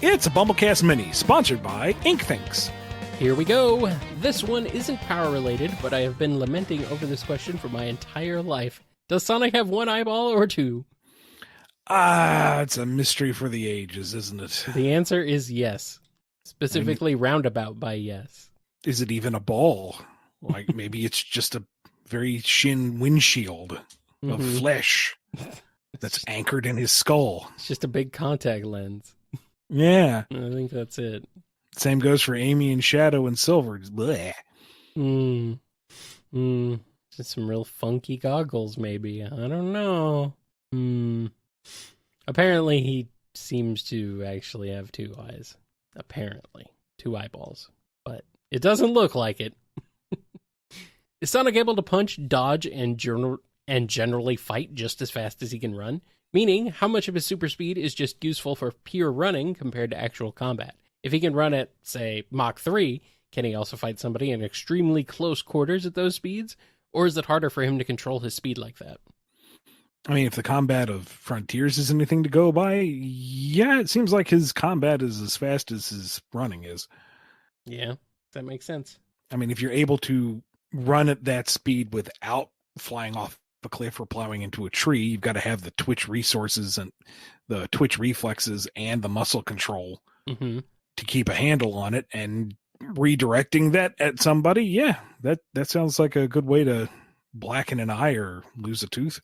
It's a BumbleKast Mini, sponsored by Inkthinks. Here we go. This one isn't power related, but I have been lamenting over this question for my entire life. Does Sonic have one eyeball or two? It's a mystery for the ages, isn't it? The answer is yes. Specifically roundabout by yes. Is it even a ball? Like, maybe it's just a very thin windshield of flesh that's anchored in his skull. It's just a big contact lens. Yeah. I think that's it. Same goes for Amy and Shadow and Silver. Blech. Just some real funky goggles, maybe. I don't know. Apparently, he seems to actually have two eyes. Apparently. Two eyeballs. But it doesn't look like it. Is Sonic able to punch, dodge, and generally fight just as fast as he can run? Meaning, how much of his super speed is just useful for pure running compared to actual combat? If he can run at, say, Mach 3, can he also fight somebody in extremely close quarters at those speeds? Or is it harder for him to control his speed like that? I mean, if the combat of Frontiers is anything to go by, yeah, it seems like his combat is as fast as his running is. Yeah, that makes sense. I mean, if you're able to run at that speed without flying off a cliff or plowing into a tree, you've got to have the twitch resources and the twitch reflexes and the muscle control to keep a handle on it, and redirecting that at somebody. Yeah, that sounds like a good way to blacken an eye or lose a tooth.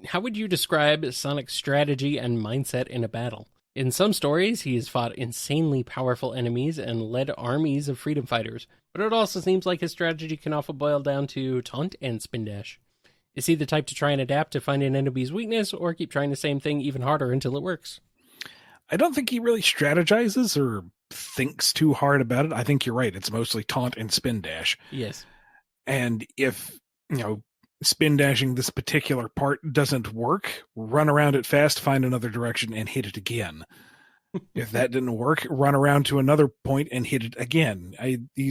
How would you describe Sonic's strategy and mindset in a battle? In some stories, he has fought insanely powerful enemies and led armies of freedom fighters, but it also seems like his strategy can often boil down to taunt and spin dash. Is he the type to try and adapt to find an enemy's weakness, or keep trying the same thing even harder until it works? I don't think he really strategizes or thinks too hard about it. I think you're right. It's mostly taunt and spin dash. Yes. And if, spin dashing this particular part doesn't work, run around it fast, find another direction, and hit it again. If that didn't work, run around to another point and hit it again. He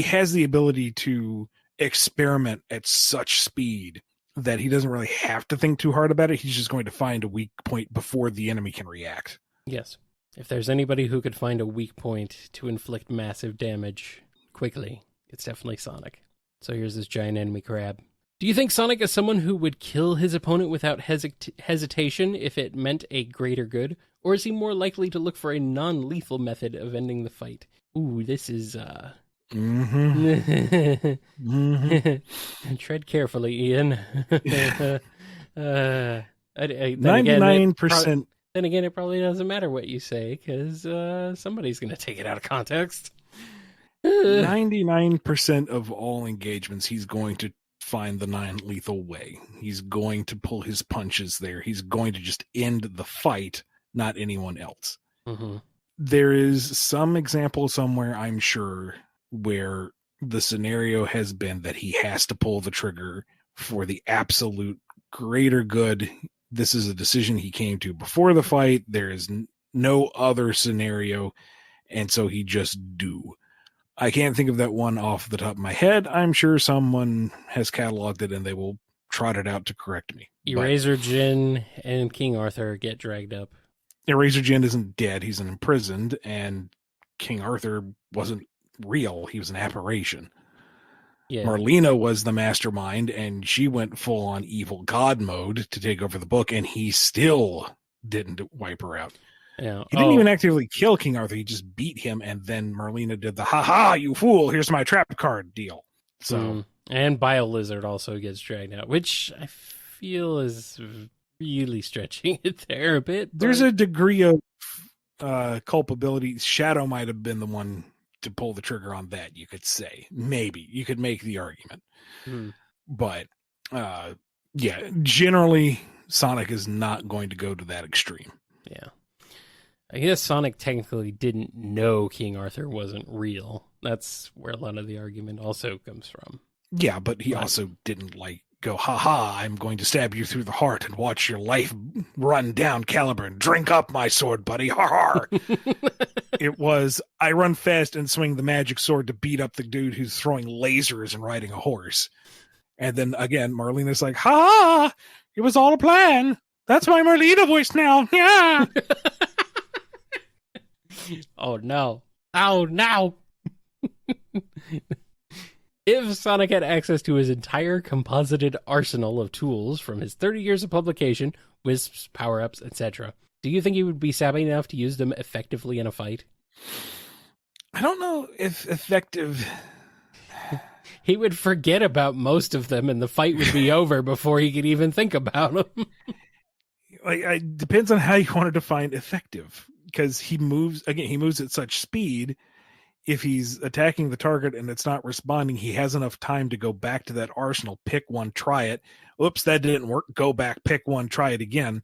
has the ability to experiment at such speed that he doesn't really have to think too hard about it. He's just going to find a weak point before the enemy can react. Yes. If there's anybody who could find a weak point to inflict massive damage quickly, it's definitely Sonic. So here's this giant enemy crab. Do you think Sonic is someone who would kill his opponent without hesitation if it meant a greater good? Or is he more likely to look for a non-lethal method of ending the fight? Ooh, this is, Tread carefully, Ian. 99%. Then again, it probably doesn't matter what you say, because somebody's going to take it out of context. 99% of all engagements, he's going to find the non-lethal way. He's going to pull his punches there. He's going to just end the fight, not anyone else. There is some example somewhere, I'm sure, where the scenario has been that he has to pull the trigger for the absolute greater good. This is a decision he came to before the fight. There is no other scenario, and so he just do. I can't think of that one off the top of my head. I'm sure someone has cataloged it and they will trot it out to correct me. Eraser Jin and King Arthur get dragged up. Eraser Jin isn't dead. He's imprisoned, and King Arthur wasn't real. He was an apparition. Yeah. Marlena was the mastermind, and she went full on evil god mode to take over the book, and he still didn't wipe her out. Yeah. He didn't even actively kill King Arthur. He just beat him, and then Marlena did the "ha, you fool, here's my trap card" deal. So, and BioLizard also gets dragged out, which I feel is really stretching it there a bit. But there's a degree of culpability. Shadow might have been the one to pull the trigger on that, you could say. Maybe. You could make the argument. But, yeah, generally, Sonic is not going to go to that extreme. Yeah. I guess Sonic technically didn't know King Arthur wasn't real. That's where a lot of the argument also comes from. Yeah, but he also didn't, go, ha, I'm going to stab you through the heart and watch your life run down, Caliburn. Drink up my sword, buddy. Har har. It was, I run fast and swing the magic sword to beat up the dude who's throwing lasers and riding a horse. And then again, Marlena's like, ha, it was all a plan. That's my Marlena voice now. Yeah. Oh, no. Oh, no. If Sonic had access to his entire composited arsenal of tools from his 30 years of publication, wisps, power-ups, etc., do you think he would be savvy enough to use them effectively in a fight? I don't know if effective... He would forget about most of them and the fight would be over before he could even think about them. It depends on how you want to define effective, because he moves at such speed. If he's attacking the target and it's not responding, he has enough time to go back to that arsenal, pick one, try it. Oops, that didn't work. Go back, pick one, try it again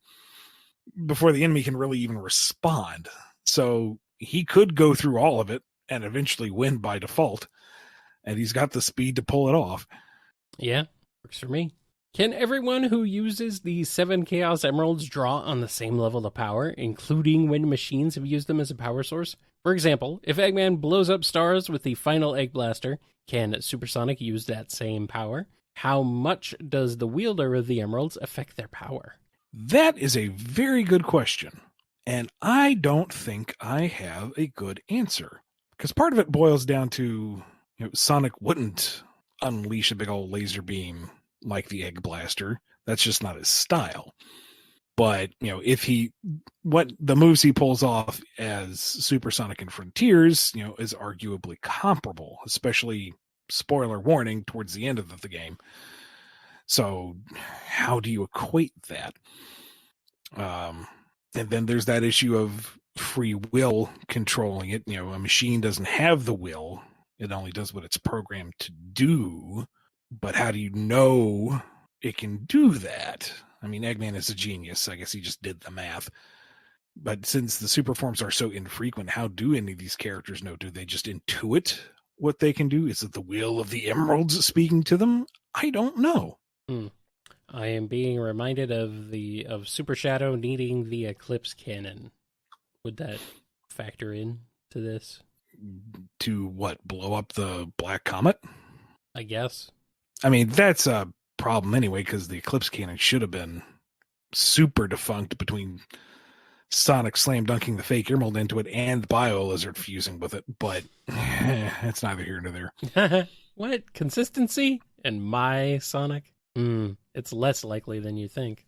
before the enemy can really even respond. So he could go through all of it and eventually win by default. And he's got the speed to pull it off. Yeah, works for me. Can everyone who uses the 7 Chaos Emeralds draw on the same level of power, including when machines have used them as a power source? For example, if Eggman blows up stars with the final Egg Blaster, can Supersonic use that same power? How much does the wielder of the emeralds affect their power? That is a very good question. And I don't think I have a good answer. Because part of it boils down to, Sonic wouldn't unleash a big old laser beam like the Egg Blaster. That's just not his style. But, what the moves he pulls off as Supersonic and Frontiers, is arguably comparable, especially, spoiler warning, towards the end of the game. So how do you equate that? And then there's that issue of free will controlling it. A machine doesn't have the will. It only does what it's programmed to do. But how do you know it can do that? I mean, Eggman is a genius. I guess he just did the math. But since the super forms are so infrequent, how do any of these characters know? Do they just intuit what they can do? Is it the will of the emeralds speaking to them? I don't know. I am being reminded of Super Shadow needing the Eclipse Cannon. Would that factor in to this? To what? Blow up the Black Comet? I guess. I mean, that's a problem anyway, because the Eclipse Cannon should have been super defunct between Sonic slam dunking the fake emerald into it and the Bio Lizard fusing with it, but it's neither here nor there. What? Consistency? And my Sonic? It's less likely than you think.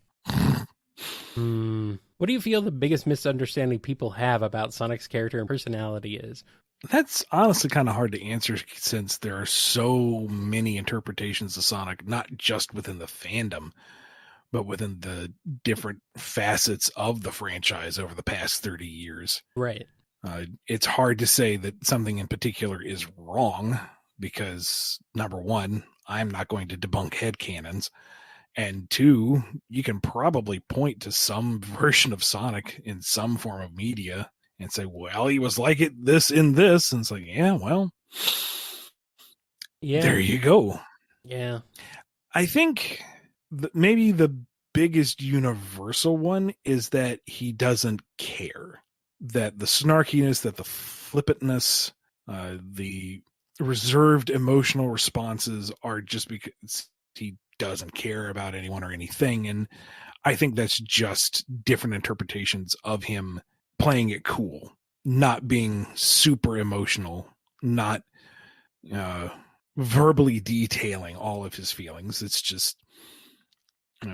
What do you feel the biggest misunderstanding people have about Sonic's character and personality is? That's honestly kind of hard to answer, since there are so many interpretations of Sonic, not just within the fandom, but within the different facets of the franchise over the past 30 years. Right. It's hard to say that something in particular is wrong, because number one, I'm not going to debunk headcanons. And two, you can probably point to some version of Sonic in some form of media and say, well, he was like it this in this. And it's like, yeah, well, yeah, there you go. Yeah. I think maybe the biggest universal one is that he doesn't care. That the snarkiness, that the flippantness, the reserved emotional responses are just because he doesn't care about anyone or anything. And I think that's just different interpretations of him playing it cool, not being super emotional, not verbally detailing all of his feelings. It's just,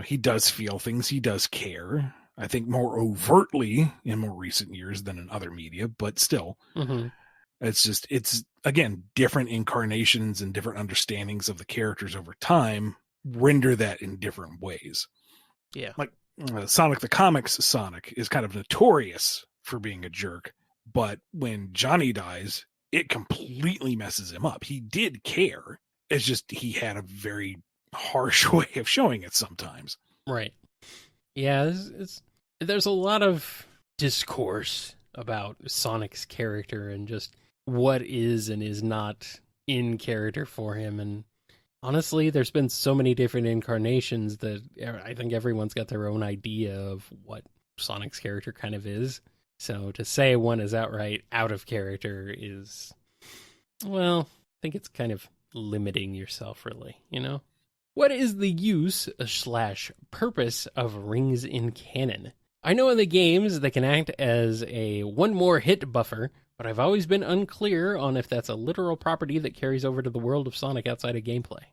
he does feel things, he does care. I think more overtly in more recent years than in other media, but still. It's again, different incarnations and different understandings of the characters over time render that in different ways. Yeah. Like Sonic the Comics Sonic is kind of notorious for being a jerk, but when Johnny dies, it completely messes him up. He did care. It's just he had a very harsh way of showing it sometimes. Right. Yeah, there's a lot of discourse about Sonic's character and just what is and is not in character for him. And honestly, there's been so many different incarnations that I think everyone's got their own idea of what Sonic's character kind of is. So to say one is outright out of character is, well, I think it's kind of limiting yourself, really, you know? What is the use / purpose of rings in canon? I know in the games they can act as a one more hit buffer, but I've always been unclear on if that's a literal property that carries over to the world of Sonic outside of gameplay.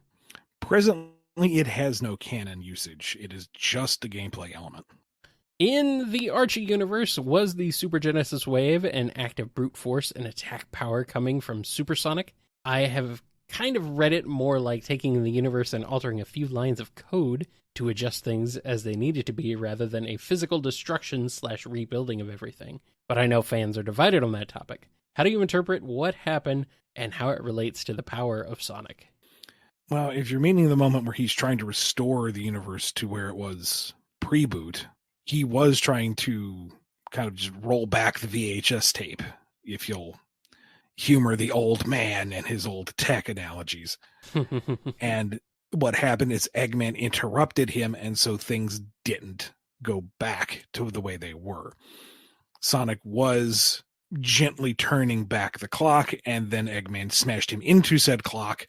Presently, it has no canon usage. It is just a gameplay element. In the Archie universe, was the Super Genesis Wave an active brute force and attack power coming from Supersonic? I have kind of read it more like taking the universe and altering a few lines of code to adjust things as they needed to be, rather than a physical destruction / rebuilding of everything. But I know fans are divided on that topic. How do you interpret what happened and how it relates to the power of Sonic? Well, if you're meaning the moment where he's trying to restore the universe to where it was pre-boot, he was trying to kind of just roll back the VHS tape, if you'll humor the old man and his old tech analogies. And what happened is Eggman interrupted him, and so things didn't go back to the way they were. Sonic was gently turning back the clock, and then Eggman smashed him into said clock,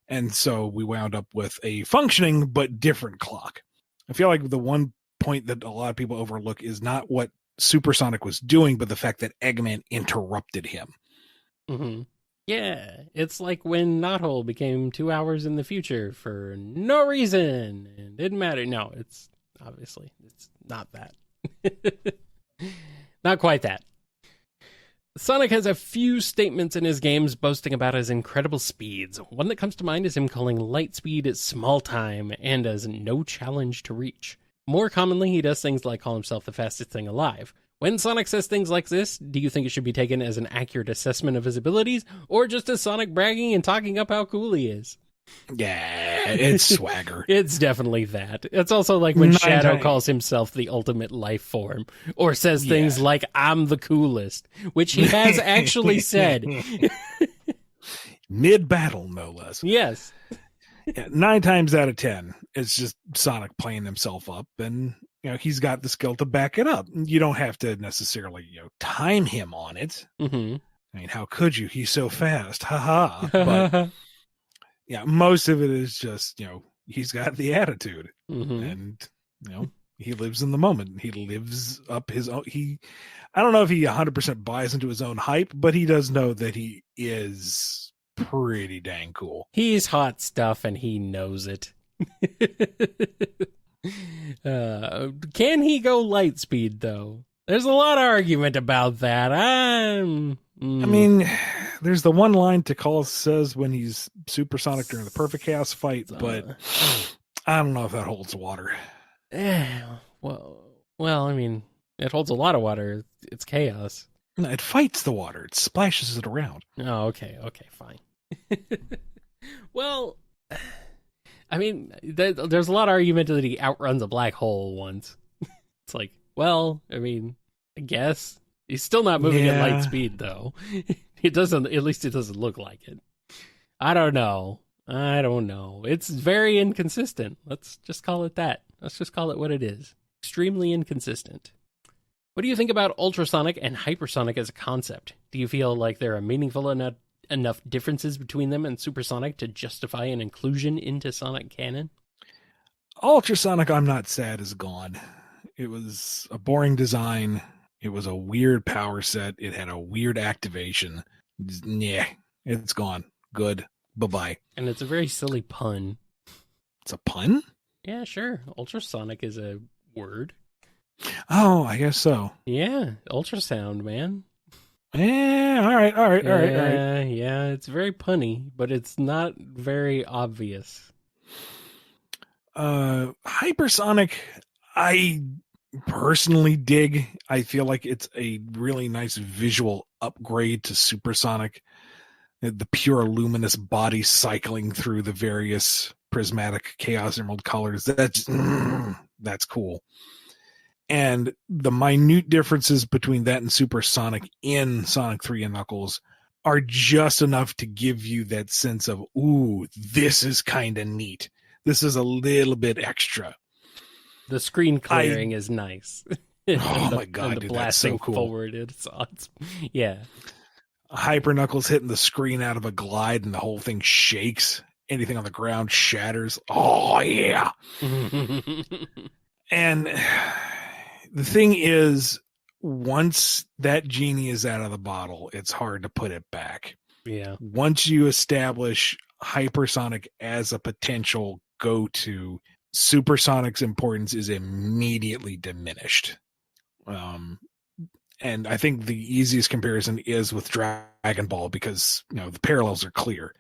and so we wound up with a functioning but different clock. I feel like the one point that a lot of people overlook is not what Supersonic was doing, but the fact that Eggman interrupted him. Mm-hmm. Yeah, it's like when Knothole became 2 hours in the future for no reason. It didn't matter. No, it's obviously, it's not that. Not quite that. Sonic has a few statements in his games boasting about his incredible speeds. One that comes to mind is him calling light speed small time and as no challenge to reach. More commonly, he does things like call himself the fastest thing alive. When Sonic says things like this, do you think it should be taken as an accurate assessment of his abilities, or just as Sonic bragging and talking up how cool he is? Yeah, it's swagger. It's definitely that. It's also like when Shadow calls himself the ultimate life form, or says things like, I'm the coolest, which he has actually said. Mid-battle, no less. Yes. 9 times out of 10, it's just Sonic playing himself up, and he's got the skill to back it up. You don't have to necessarily time him on it. Mm-hmm. I mean, how could you? He's so fast. Ha. But yeah, most of it is just he's got the attitude, and he lives in the moment. He lives up his own. I don't know if he 100% buys into his own hype, but he does know that he is pretty dang cool. He's hot stuff, and he knows it. Can he go light speed, though? There's a lot of argument about that. I mean, there's the one line Tikal says when he's Supersonic during the Perfect Chaos fight, but I don't know if that holds water. Well, I mean, it holds a lot of water. It's chaos. No, it fights the water. It splashes it around. Oh, okay, fine. Well, I mean, there's a lot of argument that he outruns a black hole once. It's like, well, I mean, I guess he's still not moving at light speed, though. It doesn't. At least it doesn't look like it. I don't know. It's very inconsistent. Let's just call it that. Let's just call it what it is. Extremely inconsistent. What do you think about ultrasonic and hypersonic as a concept? Do you feel like there are meaningful enough differences between them and Supersonic to justify an inclusion into Sonic canon? Ultrasonic, I'm not sad, is gone. It was a boring design. It was a weird power set. It had a weird activation. Yeah, it's gone. Good. Bye-bye. And it's a very silly pun. It's a pun? Yeah, sure. Ultrasonic is a word. Oh, I guess so. Yeah, ultrasound, man. Yeah, all right. Yeah, it's very punny, but it's not very obvious. Hypersonic, I personally dig. I feel like it's a really nice visual upgrade to Supersonic. The pure luminous body cycling through the various prismatic Chaos Emerald colors. That's cool. And the minute differences between that and Supersonic in Sonic 3 and Knuckles are just enough to give you that sense of, ooh, this is kind of neat. This is a little bit extra. The screen clearing is nice. Oh my God, and the dude, blasting that's so cool. forward. Yeah. Hyper Knuckles hitting the screen out of a glide and the whole thing shakes. Anything on the ground shatters. Oh, yeah. And the thing is, once that genie is out of the bottle, it's hard to put it back. Yeah. Once you establish hypersonic as a potential go-to, supersonic's importance is immediately diminished. And I think the easiest comparison is with Dragon Ball because, the parallels are clear.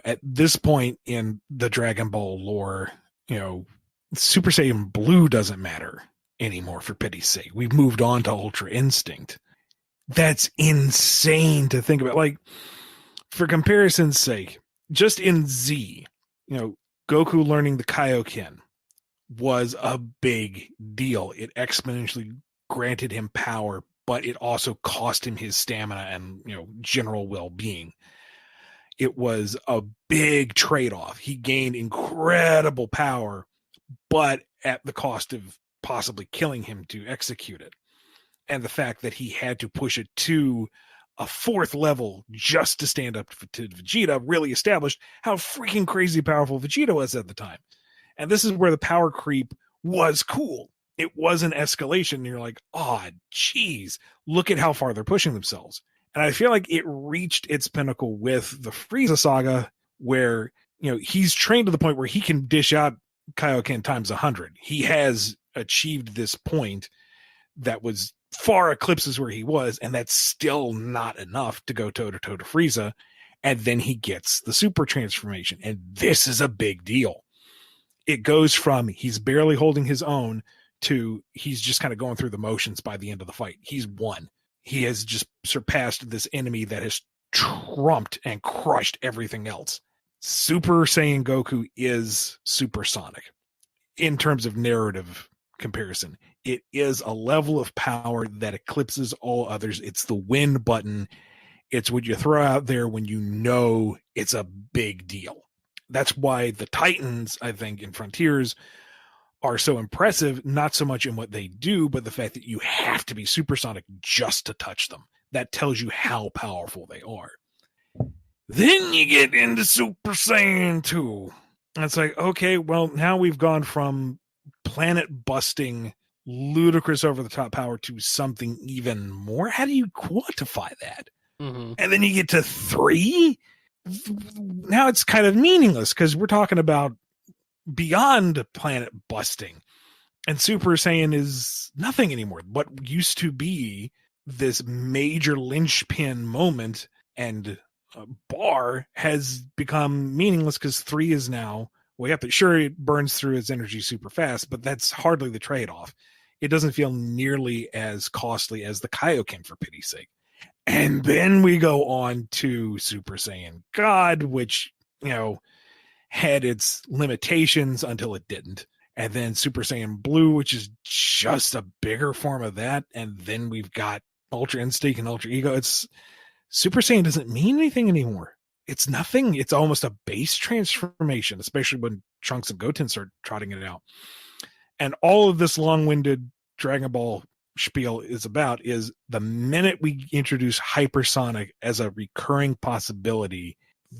At this point in the Dragon Ball lore, Super Saiyan Blue doesn't matter anymore, for pity's sake. We've moved on to Ultra Instinct. That's insane to think about. Like, for comparison's sake, just in Z, Goku learning the Kaioken was a big deal. It exponentially granted him power, but it also cost him his stamina and, general well-being. It was a big trade-off. He gained incredible power, but at the cost of possibly killing him to execute it. And the fact that he had to push it to a 4th level just to stand up to Vegeta really established how freaking crazy powerful Vegeta was at the time. And this is where the power creep was cool. It was an escalation. And you're like, oh, geez, look at how far they're pushing themselves. And I feel like it reached its pinnacle with the Frieza saga, where, he's trained to the point where he can dish out Kaioken times 100. He has achieved this point that was far eclipses where he was, and that's still not enough to go toe-to-toe to Frieza. And then he gets the super transformation. And this is a big deal. It goes from he's barely holding his own to he's just kind of going through the motions by the end of the fight. He's won. He has just surpassed this enemy that has trumped and crushed everything else. Super Saiyan Goku is supersonic in terms of narrative comparison. It is a level of power that eclipses all others. It's the win button. It's what you throw out there when you know it's a big deal. That's why the Titans, I think, in Frontiers are so impressive, not so much in what they do, but the fact that you have to be supersonic just to touch them. That tells you how powerful they are. Then you get into Super Saiyan 2. And it's like, okay, well, now we've gone from planet-busting, ludicrous over-the-top power to something even more. How do you quantify that? Mm-hmm. And then you get to 3? Now it's kind of meaningless because we're talking about beyond planet busting, and Super Saiyan is nothing anymore. What used to be this major linchpin moment and bar has become meaningless because 3 is now way up. Sure, it burns through its energy super fast, but that's hardly the trade-off. It doesn't feel nearly as costly as the Kaioken, for pity's sake. And then we go on to Super Saiyan God, which, had its limitations until it didn't. And then Super Saiyan Blue, which is just a bigger form of that. And then we've got Ultra Instinct and Ultra Ego. Super Saiyan doesn't mean anything anymore. It's nothing. It's almost a base transformation, especially when Trunks and Goten start trotting it out. And all of this long-winded Dragon Ball spiel is about is the minute we introduce hypersonic as a recurring possibility,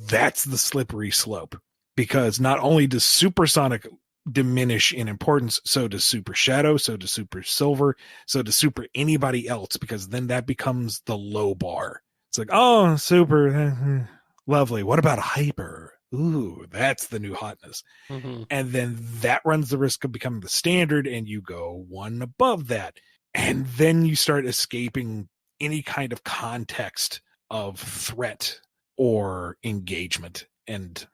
that's the slippery slope. Because not only does supersonic diminish in importance, so does Super Shadow, so does Super Silver, so does Super anybody else, because then that becomes the low bar. It's like, oh, super, lovely. What about hyper? Ooh, that's the new hotness. Mm-hmm. And then that runs the risk of becoming the standard, and you go one above that. And then you start escaping any kind of context of threat or engagement. And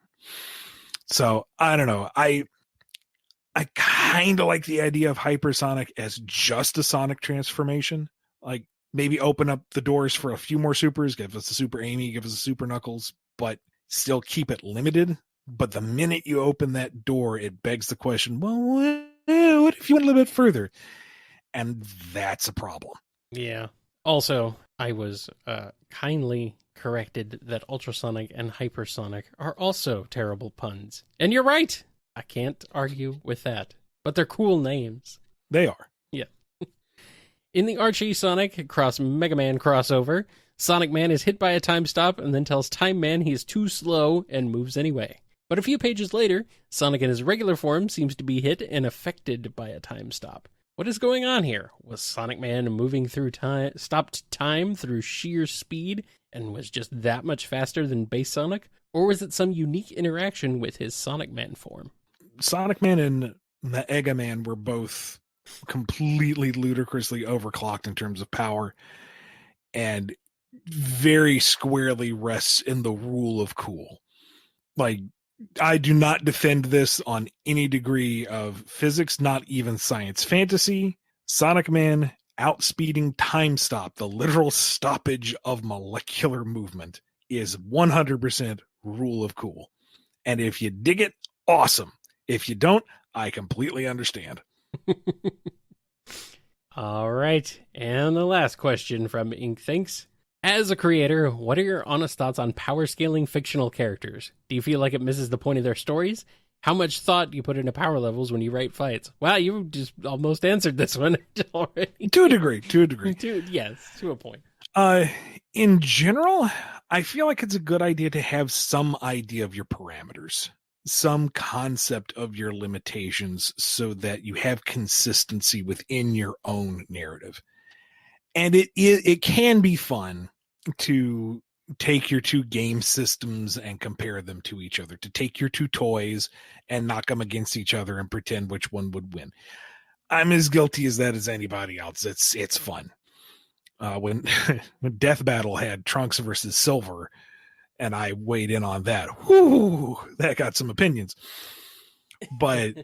so, I don't know. I kind of like the idea of hypersonic as just a sonic transformation. Like, maybe open up the doors for a few more supers, give us a Super Amy, give us a Super Knuckles, but still keep it limited. But the minute you open that door, it begs the question, well, what if you went a little bit further? And that's a problem. Yeah. Also, I was kindly corrected that ultrasonic and hypersonic are also terrible puns. And you're right. I can't argue with that. But they're cool names. They are. Yeah. In the Archie Sonic Cross Mega Man crossover, Sonic Man is hit by a time stop and then tells Time Man he is too slow and moves anyway. But a few pages later, Sonic in his regular form seems to be hit and affected by a time stop. What is going on here? Was Sonic Man moving through time, stopped time through sheer speed and was just that much faster than base Sonic? Or was it some unique interaction with his Sonic Man form? Sonic Man and the Ega Man were both completely ludicrously overclocked in terms of power and very squarely rests in the rule of cool. Like, I do not defend this on any degree of physics, not even science fantasy. Sonic Man outspeeding time stop, the literal stoppage of molecular movement, is 100% rule of cool. And if you dig it, awesome. If you don't, I completely understand. All right. And the last question from Ink Thinks. As a creator, what are your honest thoughts on power scaling fictional characters? Do you feel like it misses the point of their stories? How much thought do you put into power levels when you write fights? Wow, you just almost answered this one already. To a degree. Yes, to a point. In general, I feel like it's a good idea to have some idea of your parameters, some concept of your limitations so that you have consistency within your own narrative. And it can be fun to take your two game systems and compare them to each other, to take your two toys and knock them against each other and pretend which one would win. I'm as guilty as that as anybody else. It's fun. When Death Battle had Trunks versus Silver, and I weighed in on that, whoo, that got some opinions. But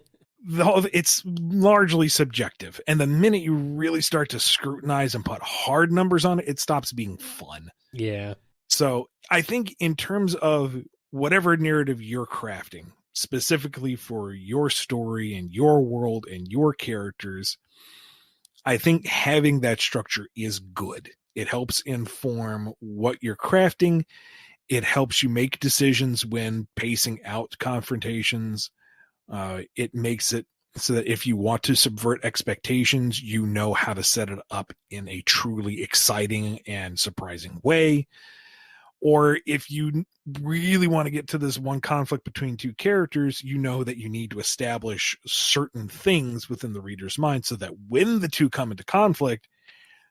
it's largely subjective. And the minute you really start to scrutinize and put hard numbers on it, it stops being fun. Yeah. So I think in terms of whatever narrative you're crafting, specifically for your story and your world and your characters, I think having that structure is good. It helps inform what you're crafting. It helps you make decisions when pacing out confrontations. It makes it so that if you want to subvert expectations, you know how to set it up in a truly exciting and surprising way. Or if you really want to get to this one conflict between two characters, you know that you need to establish certain things within the reader's mind so that when the two come into conflict,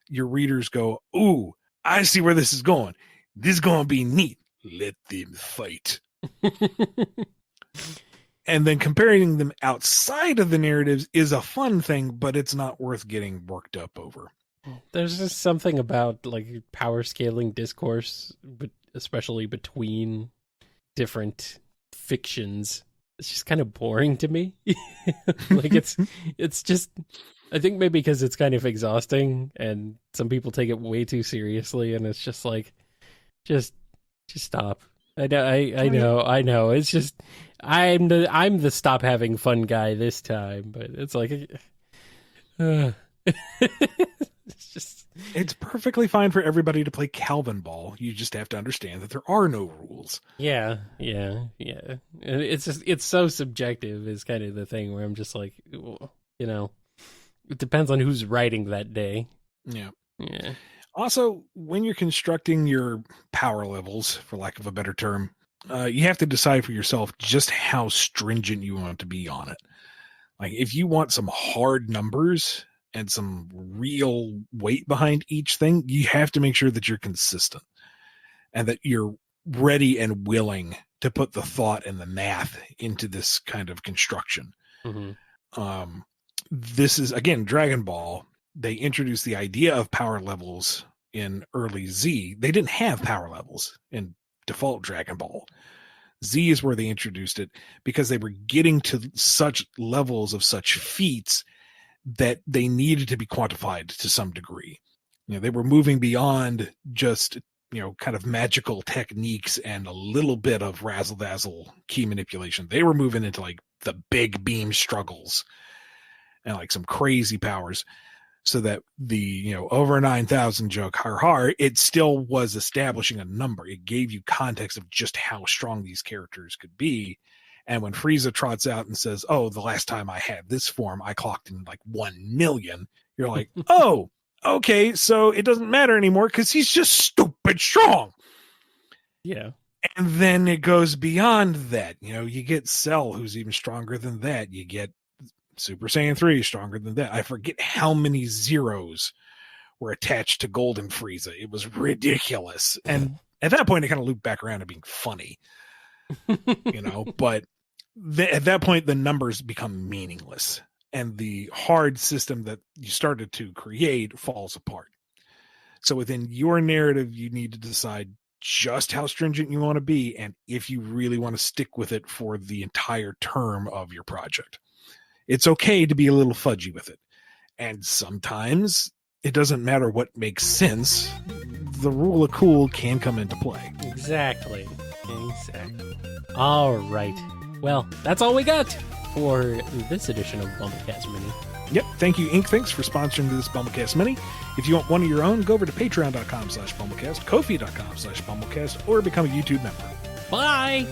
your readers go, ooh, I see where this is going. This is going to be neat. Let them fight. And then comparing them outside of the narratives is a fun thing, but it's not worth getting worked up over. There's just something about like power scaling discourse, but especially between different fictions. It's just kind of boring to me. Like it's just, I think maybe because it's kind of exhausting and some people take it way too seriously, and it's just like, just stop. I know. It's just I'm the stop having fun guy this time, but it's like it's perfectly fine for everybody to play Calvin Ball. You just have to understand that there are no rules. Yeah. It's just, it's so subjective is kind of the thing where I'm just like, you know, it depends on who's writing that day. Yeah. Yeah. Also, when you're constructing your power levels, for lack of a better term, you have to decide for yourself just how stringent you want to be on it. Like, if you want some hard numbers and some real weight behind each thing, you have to make sure that you're consistent and that you're ready and willing to put the thought and the math into this kind of construction. Mm-hmm. This is, again, Dragon Ball. They introduced the idea of power levels in early Z. They didn't have power levels in default Dragon Ball. Z is where they introduced it because they were getting to such levels of such feats that they needed to be quantified to some degree. You know, they were moving beyond just, you know, kind of magical techniques and a little bit of razzle-dazzle key manipulation. They were moving into like the big beam struggles and like some crazy powers. So that the, over 9,000 joke, har, it still was establishing a number. It gave you context of just how strong these characters could be. And when Frieza trots out and says, oh, the last time I had this form, I clocked in like 1 million. You're like, oh, okay, so it doesn't matter anymore because he's just stupid strong. Yeah. And then it goes beyond that. You get Cell, who's even stronger than that. You get Super Saiyan 3, stronger than that. I forget how many zeros were attached to Golden Frieza. It was ridiculous. And at that point, it kind of looped back around to being funny. But at that point, the numbers become meaningless. And the hard system that you started to create falls apart. So within your narrative, you need to decide just how stringent you want to be and if you really want to stick with it for the entire term of your project. It's okay to be a little fudgy with it. And sometimes it doesn't matter what makes sense. The rule of cool can come into play. Exactly. All right. Well, that's all we got for this edition of BumbleKast Mini. Yep. Thank you, Inkthinks, for sponsoring this BumbleKast Mini. If you want one of your own, go over to patreon.com/BumbleKast, Ko-fi.com/BumbleKast, or become a YouTube member. Bye!